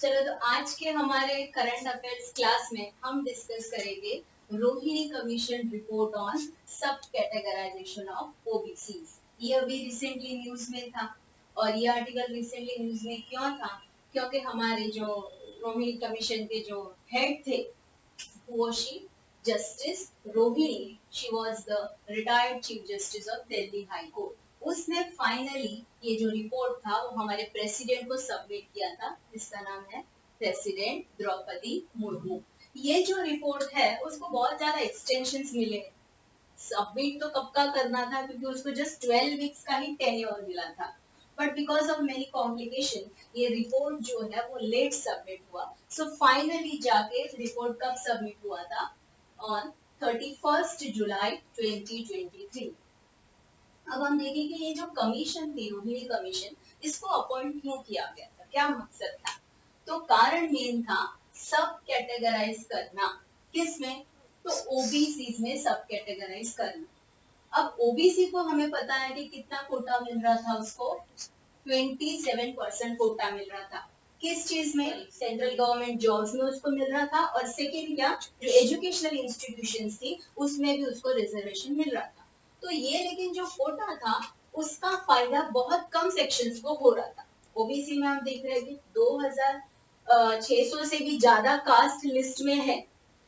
चलो तो आज के हमारे करंट अफेयर्स क्लास में हम डिस्कस करेंगे रोहिणी कमीशन रिपोर्ट ऑन सब कैटेगराइजेशन ऑफ ओबीसीज। ये अभी रिसेंटली न्यूज में था। और ये आर्टिकल रिसेंटली न्यूज में क्यों था? क्योंकि हमारे जो रोहिणी कमीशन के जो हेड थे वो justice Rohini, she was the retired chief justice of Delhi high court. उसने फाइनली ये जो रिपोर्ट था वो हमारे प्रेसिडेंट को सबमिट किया था। इसका नाम है प्रेसिडेंट द्रौपदी मुर्मू। ये जो रिपोर्ट है उसको बहुत ज्यादा एक्सटेंशन मिले। सबमिट तो कब का करना था क्योंकि उसको जस्ट 12 वीक्स का ही टेन्योर मिला था, but because of many complication ये रिपोर्ट जो है वो लेट सबमिट हुआ। सो फाइनली जाके रिपोर्ट कब सबमिट हुआ था? ऑन 31 जुलाई 2023। अब हम देखेंगे ये जो कमीशन थी रोहिणी कमीशन, इसको अपॉइंट क्यों किया गया था, क्या मकसद था? तो कारण मेन था सब कैटेगराइज करना। किसमें? तो ओबीसी में सब कैटेगराइज करना। अब ओबीसी को हमें पता है कि कितना कोटा मिल रहा था उसको, 27% कोटा मिल रहा था। किस चीज में? सेंट्रल गवर्नमेंट जॉब्स में उसको मिल रहा था। और सेकेंड क्या, जो एजुकेशनल इंस्टीट्यूशंस थी उसमें भी उसको रिजर्वेशन मिल रहा था। तो ये लेकिन जो कोटा था उसका फायदा बहुत कम सेक्शंस को हो रहा था। ओबीसी में हम देख रहे हैं कि 2600 से भी ज्यादा कास्ट लिस्ट में है,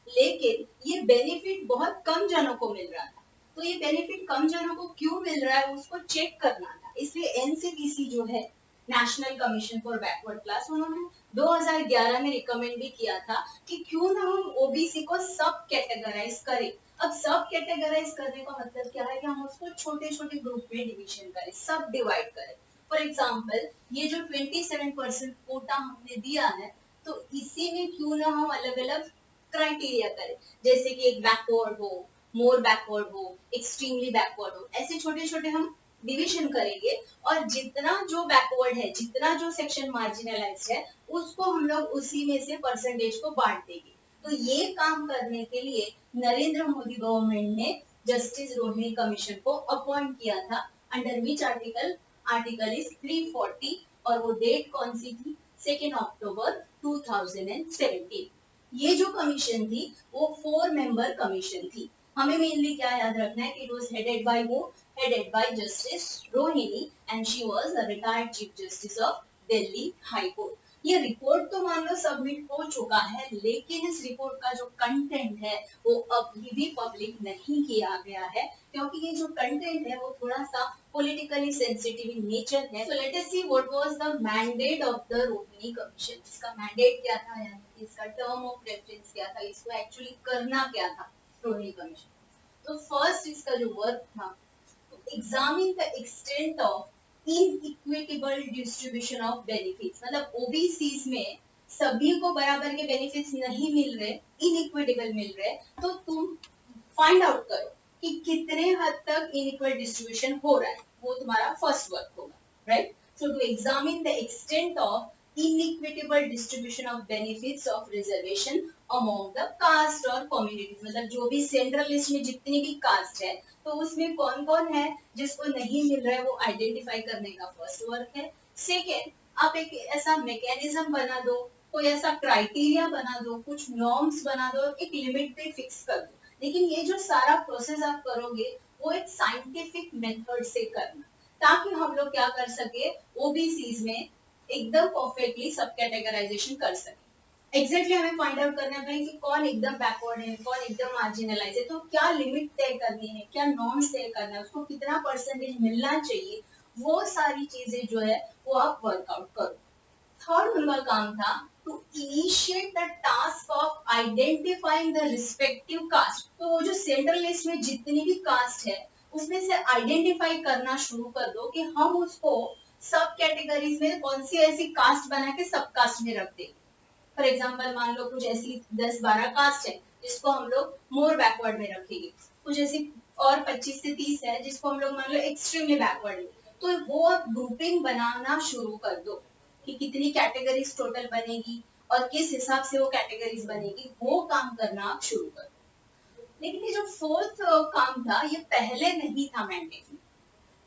लेकिन ये बेनिफिट बहुत कम जनों को मिल रहा था। तो ये बेनिफिट कम जनों को क्यों मिल रहा है उसको चेक करना था। इसलिए एनसीपीसी जो है, national commission for backward class, उन्होंने 2011 में रिकमेंड भी किया था कि क्यों ना हम ओबीसी को सब कैटेगराइज करें। अब सब कैटेगराइज करने का मतलब क्या है कि हम उसको छोटे छोटे ग्रुप में डिवीजन करें, सब डिवाइड करें। फॉर एग्जाम्पल ये जो 27% कोटा हमने दिया है, तो इसी में क्यों ना हम अलग अलग क्राइटेरिया करें, जैसे कि एक बैकवर्ड हो, मोर बैकवर्ड हो, एक्सट्रीमली बैकवर्ड हो, ऐसे छोटे छोटे हम डिवीजन करेंगे। और जितना जो बैकवर्ड है, जितना जो सेक्शन मार्जिनलाइज्ड है, उसको हम लोग उसी में से परसेंटेज को बांट देंगे। तो ये काम करने के लिए नरेंद्र मोदी गवर्नमेंट ने जस्टिस रोहिणी कमीशन को अपॉइंट किया था। Under which article? Article is 340। और वो डेट कौन सी थी? 2 अक्टूबर 2017। ये जो कमीशन थी वो 4 मेंबर कमीशन थी। हमें मेनली क्या याद रखना है कि इट वाज हेडेड बाय वो, headed by Justice Rohini, and she was a retired Chief Justice of Delhi High Court. ये रिपोर्ट तो मान लो सबमिट हो चुका है, लेकिन इस रिपोर्ट का जो कंटेंट है वो अभी भी पब्लिक नहीं किया गया है, क्योंकि ये जो कंटेंट है वो थोड़ा सा पॉलिटिकली सेंसिटिव इन नेचर है। So let us see what was the mandate of the Rohini commission. इसका मैंडेट क्या था, यानी इसका टर्म ऑफ रेफरेंस क्या था, इसको एक्चुअली करना क्या था रोहिणी कमीशन। तो फर्स्ट इसका जो वर्क था, examine the extent of inequitable distribution of benefits। मतलब ओबीसीज में सभी को बराबर के बेनिफिट्स नहीं मिल रहे, इनइक्विटेबल मिल रहे, तो तुम फाइंड आउट करो कि कितने हद तक इनइक्वल डिस्ट्रीब्यूशन हो रहा है। वो तुम्हारा फर्स्ट वर्क होगा, right? So to examine the extent of inequitable distribution of benefits of reservation among the caste और communities। मतलब जो भी सेंट्रल लिस्ट में जितनी भी कास्ट है, तो उसमें कौन कौन है जिसको नहीं मिल रहा है, वो आइडेंटिफाई करने का फर्स्ट वर्क है। सेकेंड, आप एक ऐसा मैकेनिज्म बना दो, कोई ऐसा क्राइटेरिया बना दो, कुछ नॉर्म्स बना दो, एक लिमिट पे फिक्स कर दो। लेकिन ये जो सारा प्रोसेस आप करोगे वो एक साइंटिफिक मेथड से करना, ताकि हम लोग क्या कर सके, ओबीसीज में एकदम परफेक्टली सब कैटेगराइजेशन कर सके। एग्जैक्टली हमें फाइंड आउट करना है कि कौन एकदम बैकवर्ड है, कौन एकदम मार्जिनलाइज है, तो क्या लिमिट तय करनी है, क्या नॉर्म्स तय करना है, उसको कितना परसेंटेज मिलना चाहिए, वो सारी चीजें जो है वो आप वर्कआउट करो। थर्ड उनका काम था to initiate the task of identifying the respective caste. तो वो जो सेंट्रल लिस्ट में जितनी भी कास्ट है उसमें से आइडेंटिफाई करना शुरू कर दो कि हम उसको सब कैटेगरीज में कौन सी ऐसी कास्ट बना के सब कास्ट में रख देंगे। फॉर एग्जाम्पल मान लो कुछ ऐसी 10-12 कास्ट है जिसको हम लोग मोर बैकवर्ड में रखेंगे, कुछ ऐसी और 25 से 30 है जिसको हम लोग मान लो एक्सट्रीमली बैकवर्ड में। तो वो ग्रुपिंग बनाना शुरू कर दो कि कितनी कैटेगरीज टोटल बनेगी और किस हिसाब से वो कैटेगरीज बनेगी, वो काम करना आप शुरू कर दो। लेकिन ये जो फोर्थ काम था ये पहले नहीं था मैंडेट में।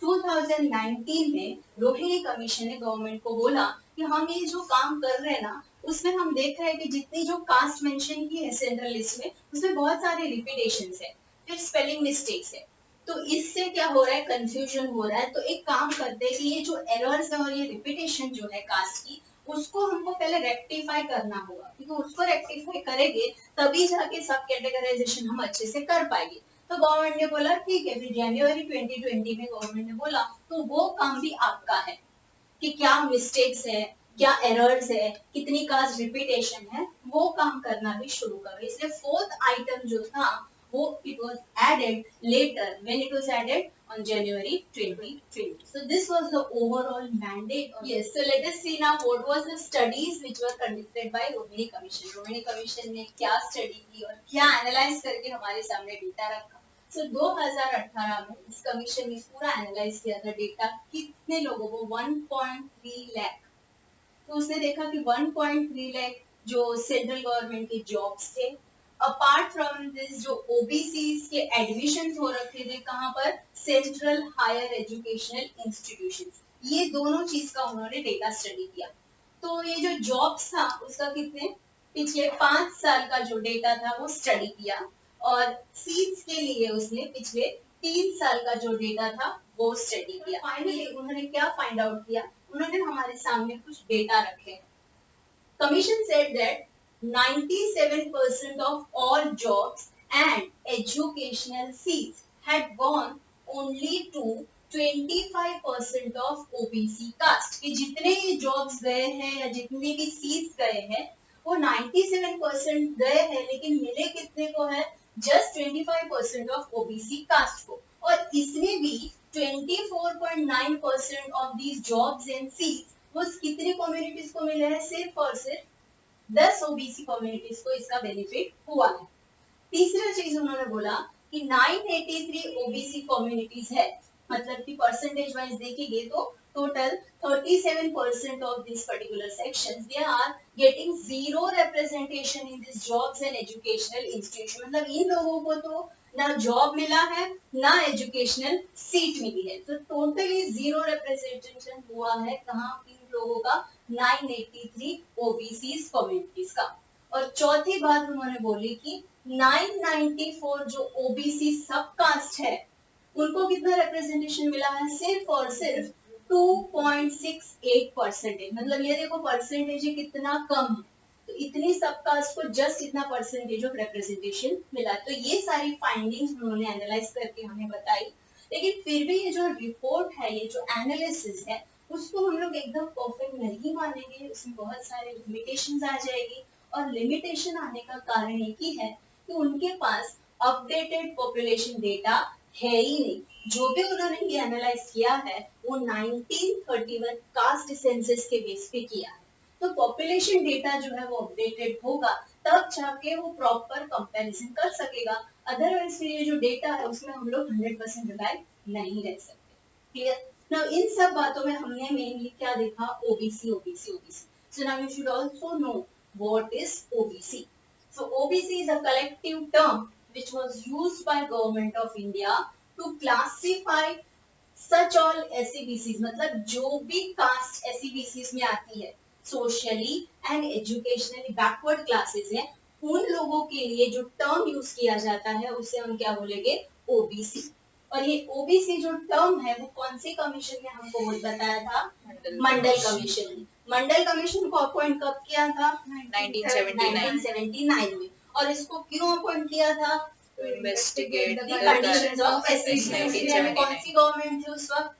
2019 में रोहिणी कमीशन ने गवर्नमेंट को बोला कि हम ये जो काम कर रहे हैं ना उसमें हम देख रहे हैं कि जितनी जो कास्ट मेंशन की है सेंट्रल लिस्ट में, उसमें बहुत सारे रिपीटेशंस है, फिर स्पेलिंग मिस्टेक्स है। तो इससे क्या हो रहा है, कंफ्यूजन हो रहा है। तो एक काम करते हैं कि ये जो एरर्स है और ये रिपीटेशन जो है कास्ट की, उसको हमको पहले रेक्टिफाई करना होगा, क्योंकि उसको रेक्टिफाई करेंगे तभी जाके सब कैटेगराइजेशन हम अच्छे से कर पाएंगे। तो गवर्नमेंट ने बोला ठीक है, फिर जनवरी 2020 में गवर्नमेंट ने बोला तो वो काम भी आपका है कि क्या मिस्टेक्स है, क्या एरर्स है, कितनी कास्ट रिपीटेशन है, वो काम करना भी शुरू करो। इसलिए फोर्थ आइटम जो था वो it was added later when it was added on January 2020. So this was the overall mandate. Yes, so let us see now what was the studies which were conducted by Rohini Commission. Rohini Commission ने क्या study की और क्या analyse करके हमारे सामने data रखा। So 2018 में इस कमीशन ने पूरा एनालाइज किया था डेटा, कितने लोगों को 1.3 लाख। तो उसने देखा कि 1.3 लाख जो सेंट्रल गवर्नमेंट के जॉब्स थे, अपार्ट फ्रॉम दिस जो ओबीसीज के एडमिशन हो रखे थे कहाँ पर, सेंट्रल हायर एजुकेशनल इंस्टीट्यूशंस, ये दोनों चीज का उन्होंने डेटा स्टडी किया। तो ये जो जॉब्स था उसका कितने पिछले 5 साल का जो डेटा था वो स्टडी किया, और सीट्स के लिए उसने पिछले 3 साल का जो डेटा था वो स्टडी किया। फाइनली उन्होंने क्या फाइंड आउट किया, उन्होंने हमारे सामने कुछ डेटा रखे। Commission said that 97% of all jobs and educational seats had gone only to 25% of OBC caste। कि जितने ये jobs गए हैं या जितने भी seats गए हैं वो 97% गए हैं, लेकिन मिले कितने को है, just 25% of OBC caste को। और इसमें भी 24.9% of these jobs and seats वो कितनी कम्युनिटीज को मिले हैं, सिर्फ और सिर्फ 10 ओबीसी कम्युनिटीज को इसका बेनिफिट हुआ है। तीसरा चीज उन्होंने बोला कि 983 ओबीसी कम्युनिटीज है, मतलब कि परसेंटेज वाइज देखेंगे तो total 37% of this particular sections they are getting zero representation in this jobs and educational institution. मतलब इन लोगों को तो ना जॉब मिला है ना एजुकेशनल सीट मिली है, तो टोटली जीरो रिप्रेजेंटेशन हुआ है कहाँ, इन लोगों का 983 ओबीसी कम्युनिटीज का। और चौथी बात उन्होंने बोली कि 994 जो ओबीसी सब कास्ट है उनको कितना रिप्रेजेंटेशन मिला है, सिर्फ और सिर्फ 2.68%। मतलब ये देखो परसेंटेज कितना कम है, तो इतनी सब कास्ट को जस्ट इतना परसेंटेज ऑफ रिप्रेजेंटेशन मिला। तो ये सारी फाइंडिंग्स उन्होंने एनालाइज करके हमें बताई, लेकिन फिर भी ये जो रिपोर्ट है, ये जो एनालिसिस है, उसको हम लोग एकदम परफेक्ट नहीं मानेंगे, उसमें बहुत सारे लिमिटेशंस आ जाएगी। और लिमिटेशन आने का कारण एक ही है कि उनके पास अपडेटेड पॉपुलेशन डेटा है ही नहीं। जो भी उन्होंने ये एनालाइज किया है वो 1931 कास्ट सेंसस के बेस पे किया है। तो पॉपुलेशन डेटा जो है वो अपडेटेड होगा, तब जाके वो प्रॉपर कंपैरिजन कर सकेगा। अदरवाइज ये जो डेटा है उसमें हम लोग 100% रिलाय नहीं रह सकते। क्लियर? नाउ इन सब बातों में हमने मेनली क्या देखा, OBC OBC OBC. So now you should also know what is OBC. So OBC is a collective term which was used by government of India to classify such all SEBCs, मतलब जो भी cast SEBCs में आती है, socially and educationally backward classes हैं, उन लोगों के लिए जो टर्म यूज किया जाता है उसे हम क्या बोलेंगे, ओबीसी। और ये ओबीसी जो टर्म है वो कौन सी कमीशन ने हमको बताया था, मंडल कमीशन ने। मंडल कमीशन को अपॉइंट कब किया था, 1979 में। और इसको क्यों अपॉइंट किया था, investigate the conditions of SCBC. कौन सी गवर्नमेंट थी उस वक्त,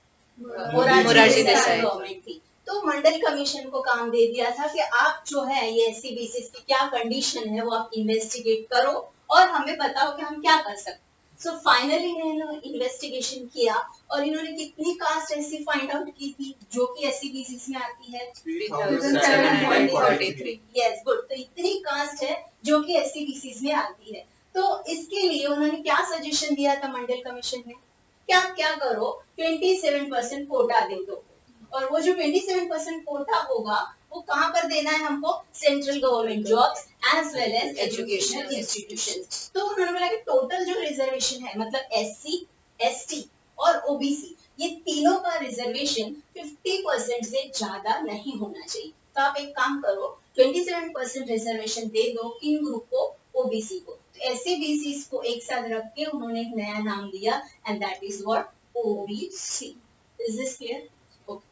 मोरारजी देसाई गवर्नमेंट थी। तो मंडल कमीशन को काम दे दिया था कि आप जो है ये एससीबीसी की क्या कंडीशन है वो आप इन्वेस्टिगेट करो और हमें बताओ कि हम क्या कर सकते। सो फाइनली इन्होंने इन्वेस्टिगेशन किया और इन्होंने कितनी कास्ट ऐसी फाइंड आउट की थी जो कि एससीबीसी में आती है, 3743। Yes good. तो इतनी कास्ट है जो कि एससीबीसी में आती है। तो इसके लिए उन्होंने क्या सजेशन दिया था मंडल कमीशन ने, क्या क्या करो, 27% कोटा दे दो। और वो जो 27% कोटा होगा वो कहाँ पर देना है हमको, central government jobs as well as educational institutions. तो उन्होंने बोला कि टोटल जो रिजर्वेशन है, मतलब एससी, एसटी और ओबीसी, ये तीनों का रिजर्वेशन 50% से ज्यादा नहीं होना चाहिए। तो आप एक काम करो, 27% रिजर्वेशन दे दो किन ग्रुप को, ओबीसी को। तो ऐसे बीसीस को एक साथ रख के उन्होंने एक नया नाम दिया and that is what, OBC. Is this clear? Okay.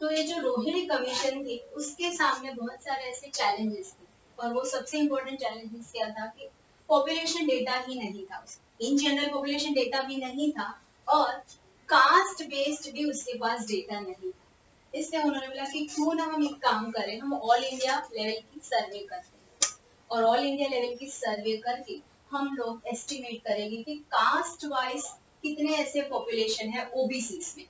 तो ये जो रोहिणी कमीशन थी उसके सामने बहुत सारे ऐसे चैलेंजेस थे, और वो सबसे इम्पोर्टेंट चैलेंजेस क्या था कि पॉपुलेशन डेटा ही नहीं था, इन जनरल पॉपुलेशन डेटा भी नहीं था, और कास्ट बेस्ड भी उसके पास डेटा नहीं था। इसलिए उन्होंने बोला कि क्यों ना हम एक काम करें, हम ऑल इंडिया लेवल की सर्वे करते हैं, और ऑल इंडिया लेवल की सर्वे करके हम लोग एस्टिमेट करेंगे कि कास्ट वाइज कितने ऐसे पॉपुलेशन है ओबीसी में।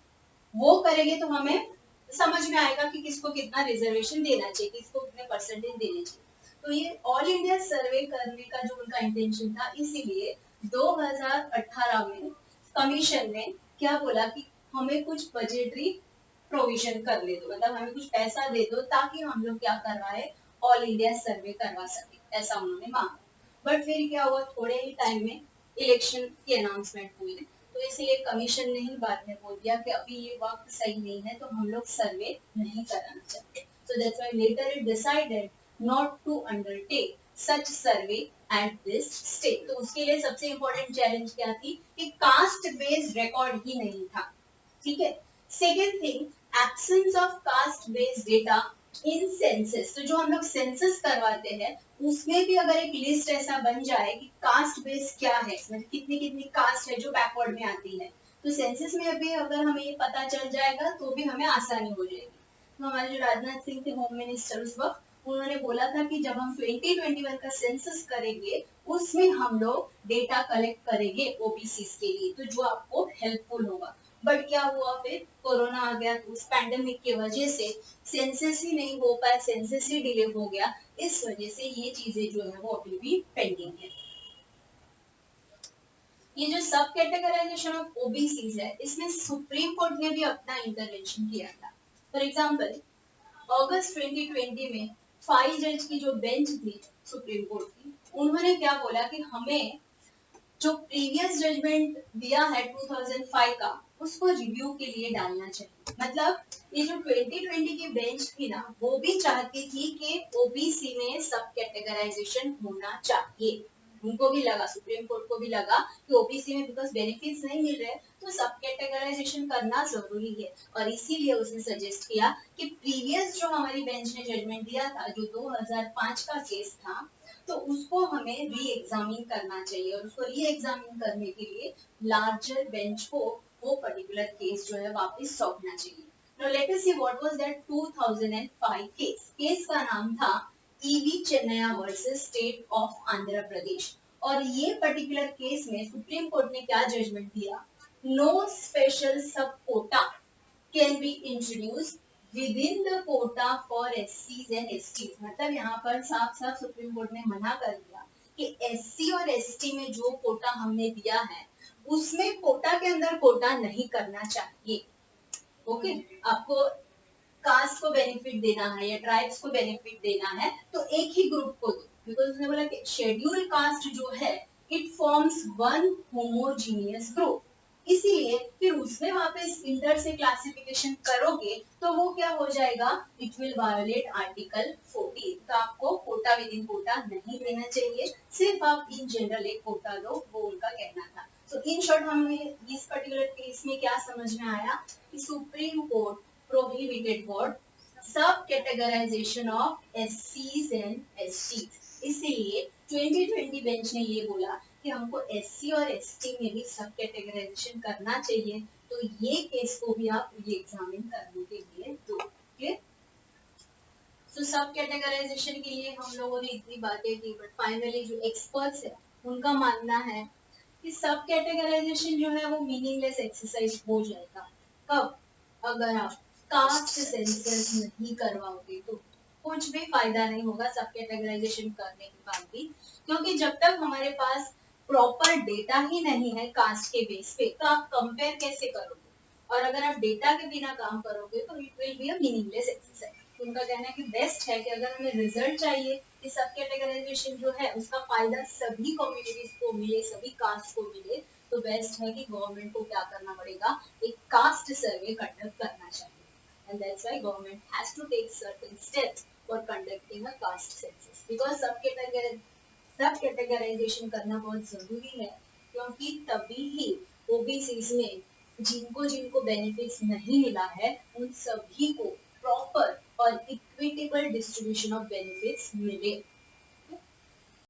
वो करेंगे तो हमें समझ में आएगा कि किसको कितना रिजर्वेशन देना चाहिए, किसको कितने परसेंटेज देने चाहिए। तो ये ऑल इंडिया सर्वे करने का जो उनका इंटेंशन था, इसीलिए 2018 में कमीशन ने क्या बोला कि हमें कुछ बजटरी प्रोविजन कर ले दो, मतलब हमें कुछ पैसा दे दो ताकि हम लोग क्या करवाए, ऑल इंडिया सर्वे करवा सके, ऐसा उन्होंने मांगा। बट फिर क्या हुआ, थोड़े ही टाइम में इलेक्शन की अनाउंसमेंट हुई, तो इसलिए कमीशन ने ही बाद में बोल दिया कि अभी ये वक्त सही नहीं है, तो हम लोग सर्वे नहीं कराना चाहते। So that's why later it decided not to undertake such survey at this stage. तो उसके लिए सबसे इम्पोर्टेंट चैलेंज क्या थी कि कास्ट बेस्ड रिकॉर्ड ही नहीं था, ठीक है। Second thing, absence of caste based data in census. तो जो हम लोग सेंसस करवाते हैं उसमें भी अगर एक लिस्ट ऐसा बन जाए कि कास्ट बेस क्या है, मतलब कितनी कितनी कास्ट है जो बैकवर्ड में आती है, तो सेंसस में भी अगर हमें ये पता चल जाएगा तो भी हमें आसानी हो जाएगी। तो हमारे जो राजनाथ सिंह थे होम मिनिस्टर उस वक्त, उन्होंने बोला था कि जब हम 2021 का सेंसस करेंगे उसमें हम लोग डेटा कलेक्ट करेंगे ओबीसी के लिए, तो जो आपको हेल्पफुल होगा। बट क्या हुआ, फिर कोरोना आ गया, तो उस पैंडेमिक की वजह से सेंसस ही नहीं हो पाया, सेंसस ही डिले हो गया, इस वजह से ये चीजें जो है वो अभी भी पेंडिंग है। ये जो सब कैटेगराइजेशन ऑफ ओबीसी है, इसमें सुप्रीम कोर्ट ने भी अपना इंटरवेंशन किया था। फॉर एग्जाम्पल, अगस्त 2020 में 5 जज की जो बेंच थी सुप्रीम कोर्ट की, उन्होंने क्या बोला कि हमें जो प्रीवियस जजमेंट दिया है 2005 का, उसको रिव्यू के लिए डालना चाहिए। मतलब ये जो 2020 की बेंच थी ना, वो भी चाहती थी कि ओबीसी में सब कैटेगराइजेशन होना चाहिए। उनको भी लगा, सुप्रीम कोर्ट को भी लगा कि ओबीसी में बिकॉज बेनिफिट्स नहीं मिल रहे, तो सब कैटेगराइजेशन करना जरूरी है, और इसीलिए उसने सजेस्ट किया कि प्रीवियस जो हमारी बेंच ने जजमेंट दिया था, जो 2005 का केस था, तो उसको हमें री एग्जामिन करना चाहिए, और उसको री एग्जामिन करने के लिए लार्जर बेंच को वो पर्टिकुलर केस जो है वापस सौंपना चाहिए। Now let us see what was that 2005 case. Case का नाम था EV Chinnaiah versus state of Andhra Pradesh, और ये पर्टिकुलर केस में सुप्रीम कोर्ट ने क्या जजमेंट दिया, no special sub quota can be introduced within the quota for एससीज एंड एसटी। मतलब यहाँ पर साफ साफ सुप्रीम कोर्ट ने मना कर दिया कि एससी और एसटी में जो कोटा हमने दिया है उसमें कोटा के अंदर कोटा नहीं करना चाहिए। ओके, आपको कास्ट को बेनिफिट देना है या ट्राइब्स को बेनिफिट देना है तो एक ही ग्रुप को दो, बिकॉज उसने बोला कि शेड्यूल कास्ट जो है it forms one homogeneous group, इसीलिए फिर उसमें वापस इंटर से क्लासिफिकेशन करोगे तो वो क्या हो जाएगा, इट विल वायोलेट आर्टिकल 14। तो आपको कोटा विद इन कोटा नहीं देना चाहिए, सिर्फ आप इन जनरल एक कोटा दो, वो उनका कहना था। तो इन शॉर्ट हमें इस पर्टिकुलर केस में क्या समझ में आया कि supreme court prohibited what sub categorization of SCs and STs। इसीलिए 2020 बेंच ने ये बोला कि हमको SC और ST में भी सब कैटेगराइजेशन करना चाहिए, तो ये केस को भी आप री एग्जामिन करने के लिए दो। क्लियर? तो सब कैटेगराइजेशन के लिए हम लोगों ने इतनी बातें की, बट फाइनली जो एक्सपर्ट्स है उनका मानना है कि सब कैटेगराइजेशन जो है वो मीनिंगलेस एक्सरसाइज हो जाएगा। कब? अगर आप कास्ट सेंसस नहीं करवाओगे तो कुछ भी फायदा नहीं होगा सब कैटेगराइजेशन करने के बाद भी, क्योंकि जब तक हमारे पास प्रॉपर डेटा ही नहीं है कास्ट के बेस पे, तो आप कंपेयर कैसे करोगे, और अगर आप डेटा के बिना काम करोगे तो it will be a meaningless exercise. उनका कहना है कि बेस्ट है कि अगर हमें रिजल्ट चाहिए कि सब कैटेगराइजेशन जो है उसका फायदा सभी कम्युनिटीज को मिले, सभी कास्ट को मिले, तो बेस्ट है कि गवर्नमेंट को क्या करना पड़ेगा, एक कास्ट सर्वे कंडक्ट करना चाहिए। and that's why government has to take certain steps for conducting a caste census because सब कैटेगराइजेशन करना बहुत जरूरी है क्योंकि तभी ही ओबीसीज में जिनको जिनको बेनिफिट्स नहीं मिला है उन सभी को प्रॉपर और इक्विटेबल डिस्ट्रीब्यूशन ऑफ बेनिफिट्स मिले